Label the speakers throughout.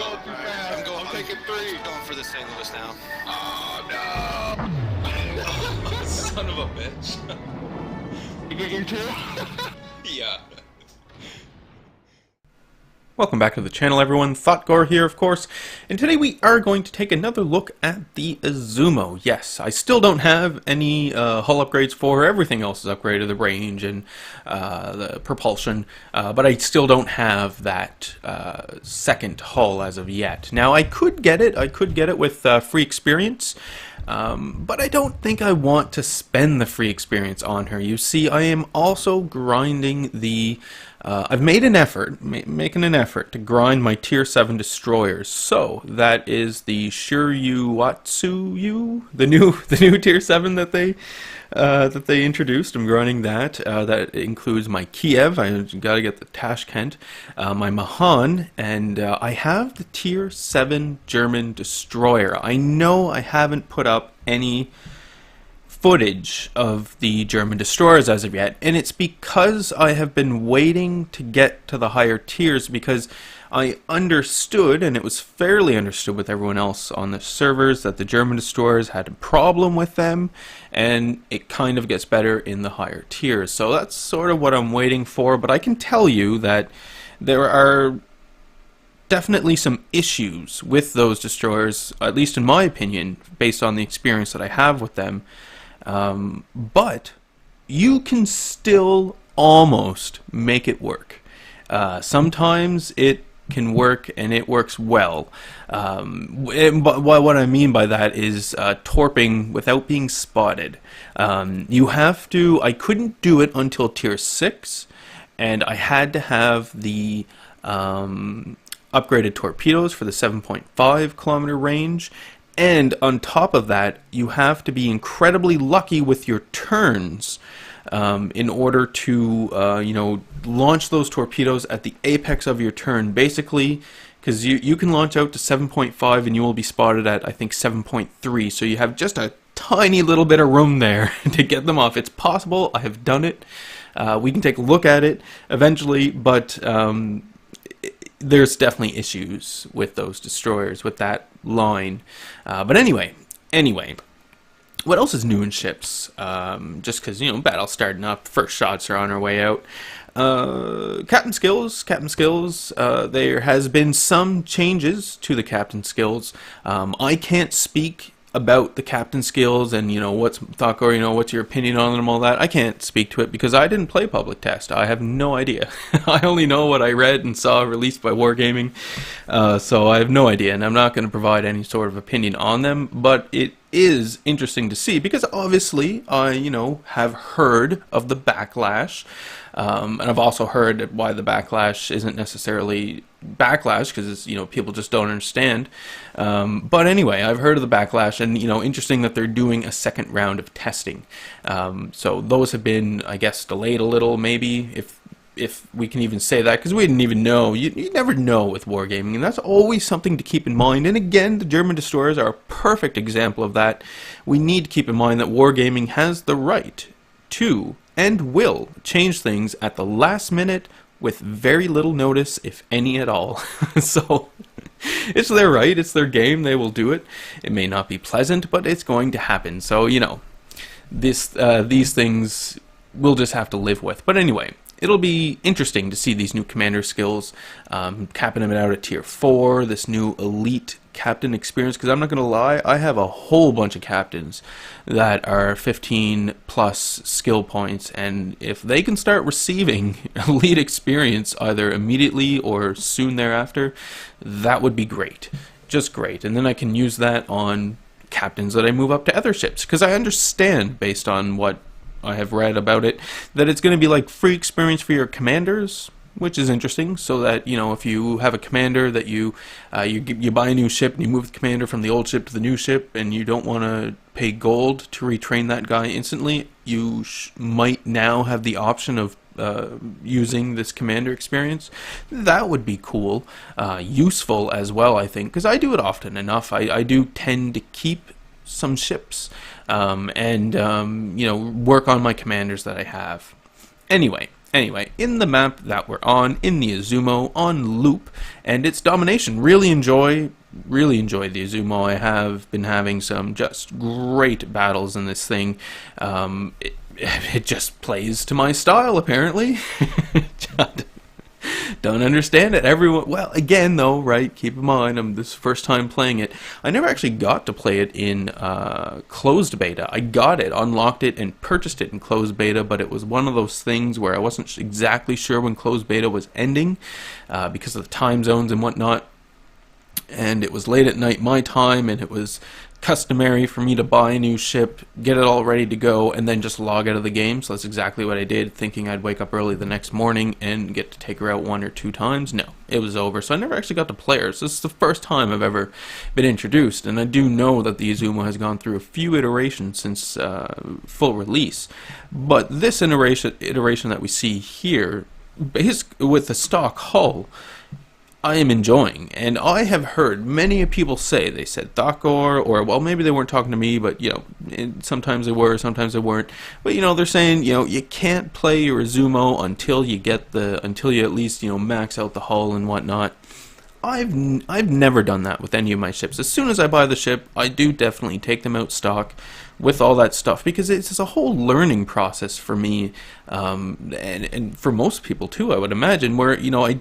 Speaker 1: going too fast. I'm taking 3.
Speaker 2: Going for the St. Louis now.
Speaker 1: Oh no!
Speaker 2: Son of a bitch.
Speaker 1: You get your 2?
Speaker 2: Yeah.
Speaker 3: Welcome back to the channel, everyone. Thotgor here, of course, and today we are going to take another look at the Izumo. Yes, I still don't have any hull upgrades for her. Everything else is upgraded, the range and the propulsion, but I still don't have that second hull as of yet. Now, I could get it with free experience, but I don't think I want to spend the free experience on her. You see, I am also grinding the... I've made an effort, making an effort to grind my Tier 7 destroyers. So, that is the Shiryuatsuyu, the new Tier 7 that they introduced. I'm grinding that. That includes my Kiev. I gotta get the Tashkent, my Mahan, and I have the Tier 7 German destroyer. I know I haven't put up any footage of the German destroyers as of yet, and it's because I have been waiting to get to the higher tiers, because I understood, and it was fairly understood with everyone else on the servers, that the German destroyers had a problem with them, and it kind of gets better in the higher tiers. So that's sort of what I'm waiting for, but I can tell you that there are definitely some issues with those destroyers, at least in my opinion, based on the experience that I have with them. But you can still almost make it work. Sometimes it can work, and it works well. But what I mean by that is torping without being spotted. You have to... I couldn't do it until Tier 6, and I had to have the upgraded torpedoes for the 7.5 kilometer range. And on top of that, you have to be incredibly lucky with your turns in order to, launch those torpedoes at the apex of your turn. Basically, because you can launch out to 7.5 and you will be spotted at, I think, 7.3. So you have just a tiny little bit of room there to get them off. It's possible. I have done it. We can take a look at it eventually, but... there's definitely issues with those destroyers, with that line. But anyway, what else is new in ships? Just because, battle's starting up, first shots are on our way out. Captain skills. There has been some changes to the captain skills. I can't speak about the captain skills and what's Thotgor, what's your opinion on them, all that. I can't speak to it because I didn't play public test. I have no idea. I only know what I read and saw released by Wargaming, so I have no idea, and I'm not going to provide any sort of opinion on them. But it is interesting to see, because obviously I have heard of the backlash, and I've also heard why the backlash isn't necessarily backlash, because people just don't understand. But anyway, I've heard of the backlash, and interesting that they're doing a second round of testing. So those have been, I guess, delayed a little, maybe, if we can even say that, because we didn't even know. You never know with Wargaming, and that's always something to keep in mind. And again, the German destroyers are a perfect example of that. We need to keep in mind that Wargaming has the right to and will change things at the last minute with very little notice, if any at all. So it's their right, it's their game, they will do it. It may not be pleasant, but it's going to happen. So these things we'll just have to live with. But anyway, it'll be interesting to see these new commander skills, capping them out at Tier 4, this new elite captain experience, because I'm not going to lie, I have a whole bunch of captains that are 15 plus skill points, and if they can start receiving elite experience either immediately or soon thereafter, that would be great. Just great. And then I can use that on captains that I move up to other ships, because I understand, based on what I have read about it, that it's going to be like free experience for your commanders, which is interesting. So that if you have a commander that you buy a new ship and you move the commander from the old ship to the new ship, and you don't want to pay gold to retrain that guy instantly, you might now have the option of using this commander experience. That would be cool, useful as well, I think, because I do it often enough. I do tend to keep some ships and work on my commanders that I have. Anyway, Anyway, in the map that we're on, in the Izumo, on loop, and its domination, really enjoy the Izumo. I have been having some just great battles in this thing. It just plays to my style, apparently. Don't understand it. Everyone, well, again though, right? Keep in mind, this first time playing it. I never actually got to play it in closed beta. I got it, unlocked it, and purchased it in closed beta, but it was one of those things where I wasn't exactly sure when closed beta was ending because of the time zones and whatnot. And it was late at night my time, and it was customary for me to buy a new ship, get it all ready to go, and then just log out of the game. So that's exactly what I did, thinking I'd wake up early the next morning and get to take her out 1 or 2 times. No, it was over. So I never actually got to play her. So this is the first time I've ever been introduced, and I do know that the Izumo has gone through a few iterations since full release. But this iteration that we see here, with the stock hull, I am enjoying, and I have heard many people say, they said Thotgor, or, well, maybe they weren't talking to me, but, you know, sometimes they were, sometimes they weren't, but, you know, they're saying, you know, you can't play your Izumo until you at least, you know, max out the hull and whatnot. I've never done that with any of my ships. As soon as I buy the ship, I do definitely take them out stock with all that stuff, because it's a whole learning process for me, and for most people too, I would imagine, where, you know, I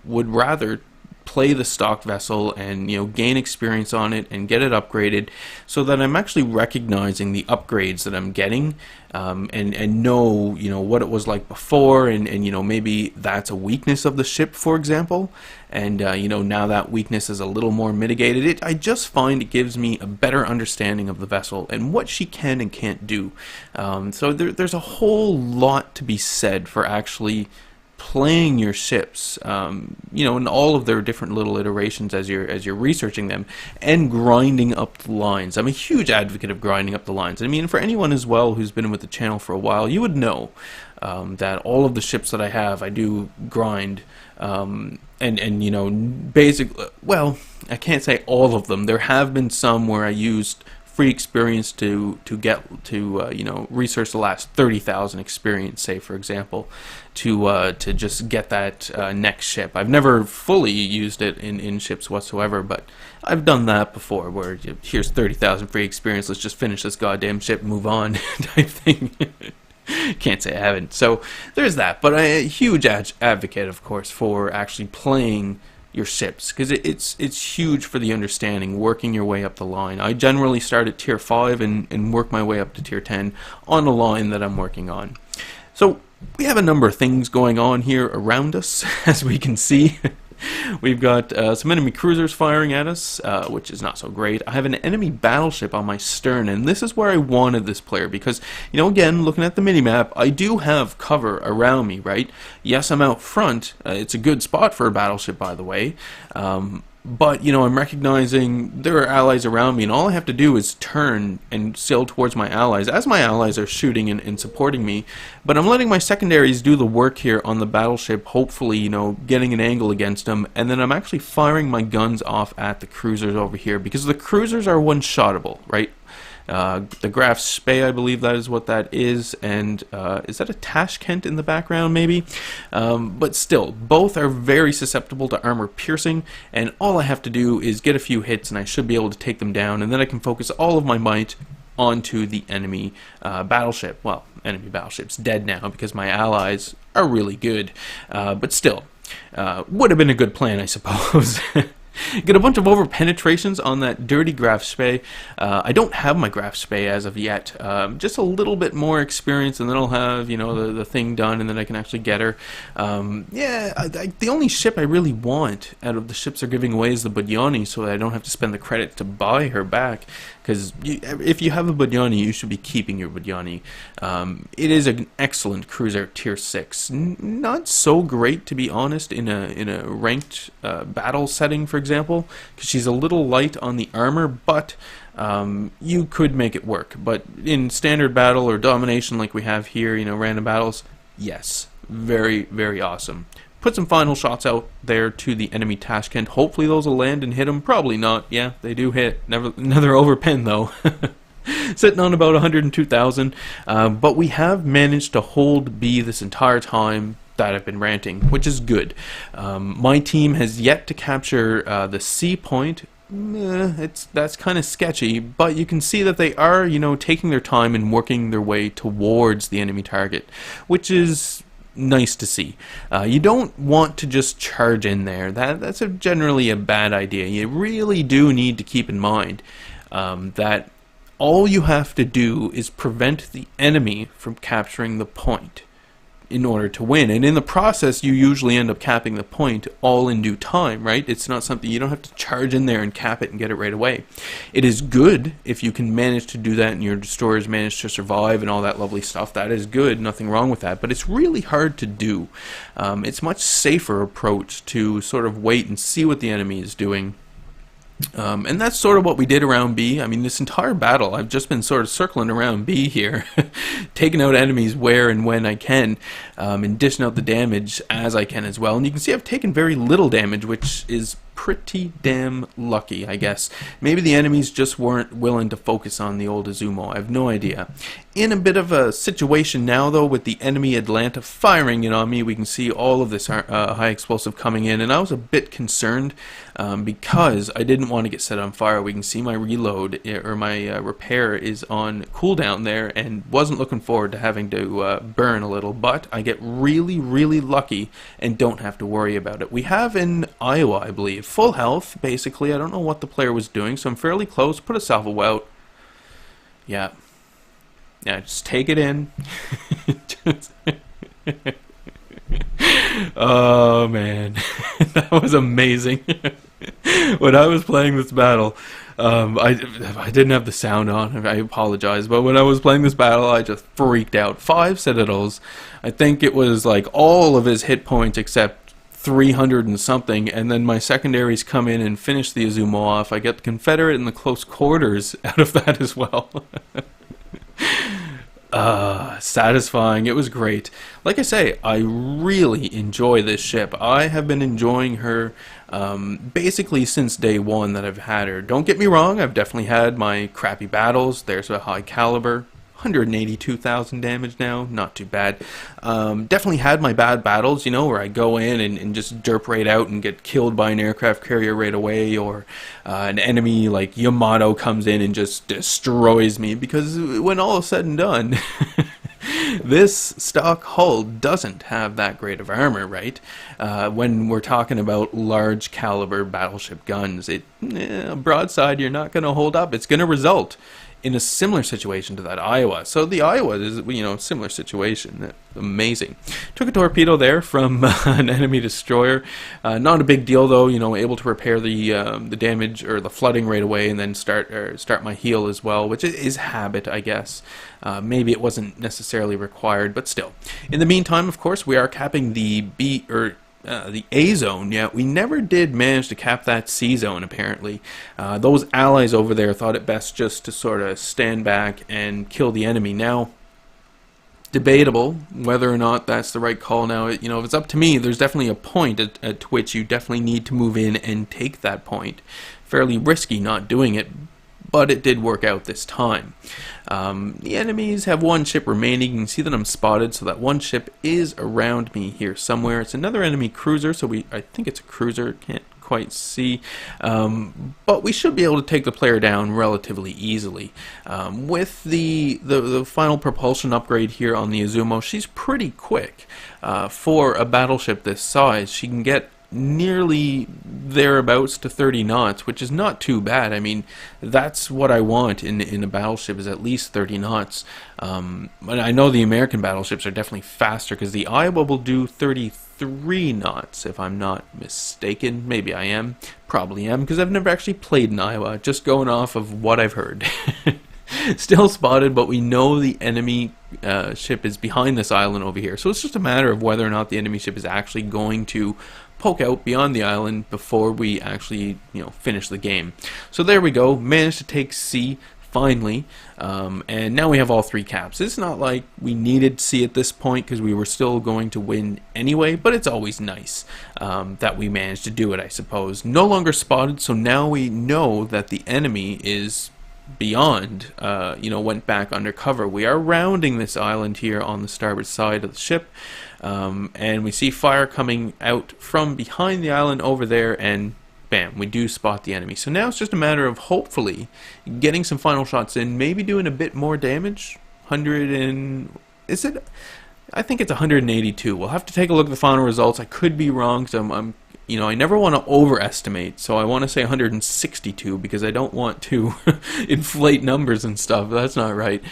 Speaker 3: would rather play the stock vessel and, you know, gain experience on it and get it upgraded, so that I'm actually recognizing the upgrades that I'm getting, and know, you know, what it was like before, and you know, maybe that's a weakness of the ship, for example, and you know, now that weakness is a little more mitigated. I just find it gives me a better understanding of the vessel and what she can and can't do. So there's a whole lot to be said for actually playing your ships, you know, in all of their different little iterations as you're researching them, and grinding up the lines. I'm a huge advocate of grinding up the lines. I mean, for anyone as well who's been with the channel for a while, you would know that all of the ships that I have, I do grind, and you know, basically, well, I can't say all of them. There have been some where I used free experience to get to you know, research the last 30,000 experience, say, for example, to just get that next ship. I've never fully used it in ships whatsoever, but I've done that before, where here's 30,000 free experience, let's just finish this goddamn ship, move on, type thing. Can't say I haven't. So there's that, but I'm a huge advocate, of course, for actually playing your ships, because it's huge for the understanding, working your way up the line. I generally start at tier 5 and work my way up to tier 10 on a line that I'm working on. So we have a number of things going on here around us, as we can see. We've got some enemy cruisers firing at us, which is not so great. I have an enemy battleship on my stern, and this is where I wanted this player, because, you know, again, looking at the minimap, I do have cover around me, right? Yes, I'm out front. It's a good spot for a battleship, by the way. But, you know, I'm recognizing there are allies around me, and all I have to do is turn and sail towards my allies, as my allies are shooting and supporting me. But I'm letting my secondaries do the work here on the battleship, hopefully, you know, getting an angle against them, and then I'm actually firing my guns off at the cruisers over here, because the cruisers are one-shottable, right? The Graf Spey, I believe that is what that is, and is that a Tashkent in the background, maybe? But still, both are very susceptible to armor piercing, and all I have to do is get a few hits and I should be able to take them down, and then I can focus all of my might onto the enemy battleship. Well, enemy battleship's dead now because my allies are really good, but still, would have been a good plan, I suppose. Get a bunch of over penetrations on that dirty Graf Spey. I don't have my Graf Spey as of yet. Just a little bit more experience, and then I'll have, you know, the thing done, and then I can actually get her. Yeah, the only ship I really want out of the ships they're giving away is the Budyani, so that I don't have to spend the credit to buy her back. Because if you have a Budyani, you should be keeping your Budyani. It is an excellent cruiser, tier 6. Not so great, to be honest, in a ranked battle setting, for example, because she's a little light on the armor, but you could make it work. But in standard battle or domination like we have here, you know, random battles, yes, very, very awesome. Put some final shots out there to the enemy Tashkent. Hopefully those will land and hit them. Probably not. Yeah, they do hit. Another overpen, though. Sitting on about 102,000, but we have managed to hold B this entire time that I've been ranting, which is good. My team has yet to capture the C point. That's kind of sketchy, but you can see that they are, taking their time and working their way towards the enemy target, which is nice to see. You don't want to just charge in there. That's generally a bad idea. You really do need to keep in mind that all you have to do is prevent the enemy from capturing the point in order to win. And in the process, you usually end up capping the point all in due time, right? It's not something you don't have to charge in there and cap it and get it right away. It is good if you can manage to do that and your destroyers manage to survive and all that lovely stuff. That is good, nothing wrong with that, but it's really hard to do. It's a much safer approach to sort of wait and see what the enemy is doing. And that's sort of what we did around B. I mean, this entire battle, I've just been sort of circling around B here, taking out enemies where and when I can, and dishing out the damage as I can as well. And you can see I've taken very little damage, which is pretty damn lucky, I guess. Maybe the enemies just weren't willing to focus on the old Izumo. I have no idea. In a bit of a situation now, though, with the enemy Atlanta firing in on me, we can see all of this high explosive coming in, and I was a bit concerned because I didn't want to get set on fire. We can see my reload, or my repair is on cooldown there, and wasn't looking forward to having to burn a little, but I get really, really lucky and don't have to worry about it. We have in Iowa, I believe, full health, basically. I don't know what the player was doing, so I'm fairly close. Put a salvo out. Yeah, just take it in. Oh, man. That was amazing. When I was playing this battle, I didn't have the sound on. I apologize. But when I was playing this battle, I just freaked out. 5 citadels. I think it was like all of his hit points except 300 and something, and then my secondaries come in and finish the Izumo off. I get the Confederate and the close quarters out of that as well. Satisfying. It was great. Like I say, I really enjoy this ship. I have been enjoying her basically since day one that I've had her. Don't get me wrong, I've definitely had my crappy battles. There's a high caliber. 182,000 damage now, not too bad. Definitely had my bad battles, where I go in and just derp right out and get killed by an aircraft carrier right away, or an enemy like Yamato comes in and just destroys me, because when all is said and done, this stock hull doesn't have that great of armor, right? When we're talking about large caliber battleship guns, broadside, you're not going to hold up. It's going to result in a similar situation to that Iowa. So the Iowa is, similar situation. Amazing. Took a torpedo there from an enemy destroyer. Not a big deal though, able to repair the damage or the flooding right away, and then start my heal as well, which is habit, I guess. Maybe it wasn't necessarily required, but still. In the meantime, of course, we are capping the the A zone. Yeah, we never did manage to cap that C zone, apparently. Those allies over there thought it best just to sort of stand back and kill the enemy. Now, debatable whether or not that's the right call now. If it's up to me, there's definitely a point at which you definitely need to move in and take that point. Fairly risky not doing it, but it did work out this time. The enemies have one ship remaining. You can see that I'm spotted, so that one ship is around me here somewhere. It's another enemy cruiser, so I think it's a cruiser, can't quite see. But we should be able to take the player down relatively easily. With the final propulsion upgrade here on the Izumo, she's pretty quick. For a battleship this size, she can get nearly thereabouts to 30 knots, which is not too bad. I mean, that's what I want in a battleship, is at least 30 knots. And I know the American battleships are definitely faster, because the Iowa will do 33 knots, if I'm not mistaken. Maybe I am. Probably am, because I've never actually played in Iowa, just going off of what I've heard. Still spotted, but we know the enemy ship is behind this island over here. So it's just a matter of whether or not the enemy ship is actually going to poke out beyond the island before we actually, finish the game. So there we go. Managed to take C finally, and now we have all 3 caps. It's not like we needed C at this point, because we were still going to win anyway, but it's always nice that we managed to do it, I suppose. No longer spotted, so now we know that the enemy is beyond, went back undercover. We are rounding this island here on the starboard side of the ship, and we see fire coming out from behind the island over there, and bam, we do spot the enemy. So now it's just a matter of hopefully getting some final shots in, maybe doing a bit more damage. 100 and... is it? I think it's 182. We'll have to take a look at the final results. I could be wrong, because I never want to overestimate, so I want to say 162 because I don't want to inflate numbers and stuff. That's not right.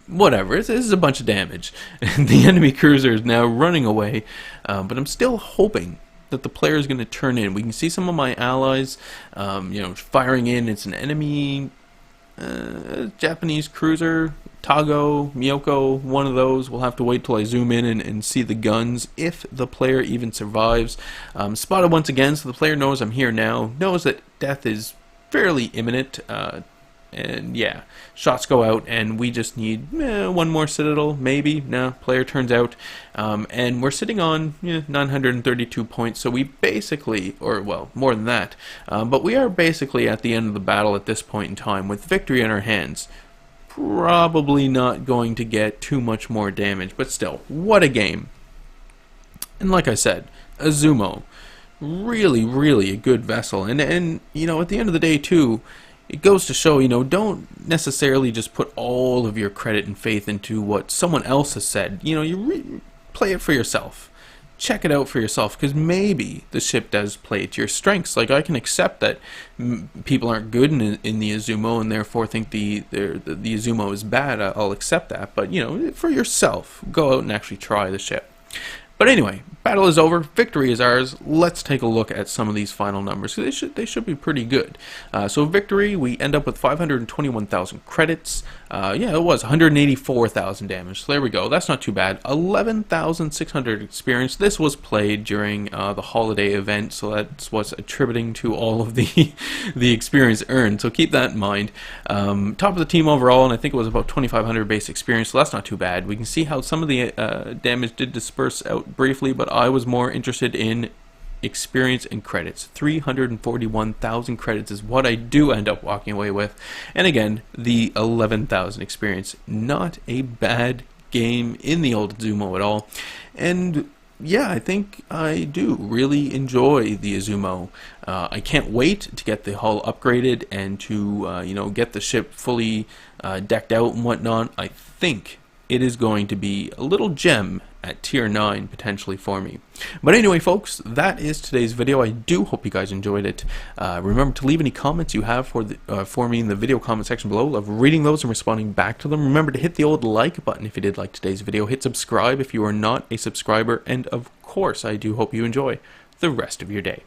Speaker 3: Whatever. This is a bunch of damage. The enemy cruiser is now running away, but I'm still hoping that the player is going to turn in. We can see some of my allies, firing in. It's an enemy Japanese cruiser. Thotgor, Miyoko, one of those. We'll have to wait till I zoom in and see the guns, if the player even survives. Spotted once again, so the player knows I'm here now, knows that death is fairly imminent, and yeah, shots go out, and we just need one more citadel, maybe. No, player turns out, and we're sitting on 932 points, so we basically, or well, more than that, but we are basically at the end of the battle at this point in time, with victory in our hands. Probably not going to get too much more damage, but still, what a game. And like I said, Izumo, really, really a good vessel. And at the end of the day too, it goes to show, don't necessarily just put all of your credit and faith into what someone else has said. You play it for yourself. Check it out for yourself, because maybe the ship does play to your strengths. Like, I can accept that people aren't good in the Izumo and therefore think the Izumo is bad. I'll accept that, but for yourself, go out and actually try the ship. But anyway, battle is over. Victory is ours. Let's take a look at some of these final numbers. They should be pretty good. So victory, we end up with 521,000 credits. Yeah, it was 184,000 damage. So there we go. That's not too bad. 11,600 experience. This was played during the holiday event, so that's what's attributing to all of the experience earned. So keep that in mind. Top of the team overall, and I think it was about 2,500 base experience. So that's not too bad. We can see how some of the damage did disperse out briefly, but I was more interested in experience and credits. 341,000 credits is what I do end up walking away with, and again, the 11,000 experience. Not a bad game in the old Izumo at all, and yeah, I think I do really enjoy the Izumo. I can't wait to get the hull upgraded and to get the ship fully decked out and whatnot. I think it is going to be a little gem at tier 9 potentially for me. But anyway, folks, that is today's video. I do hope you guys enjoyed it. Remember to leave any comments you have for me in the video comment section below. Love reading those and responding back to them. Remember to hit the old like button if you did like today's video. Hit subscribe if you are not a subscriber. And of course, I do hope you enjoy the rest of your day.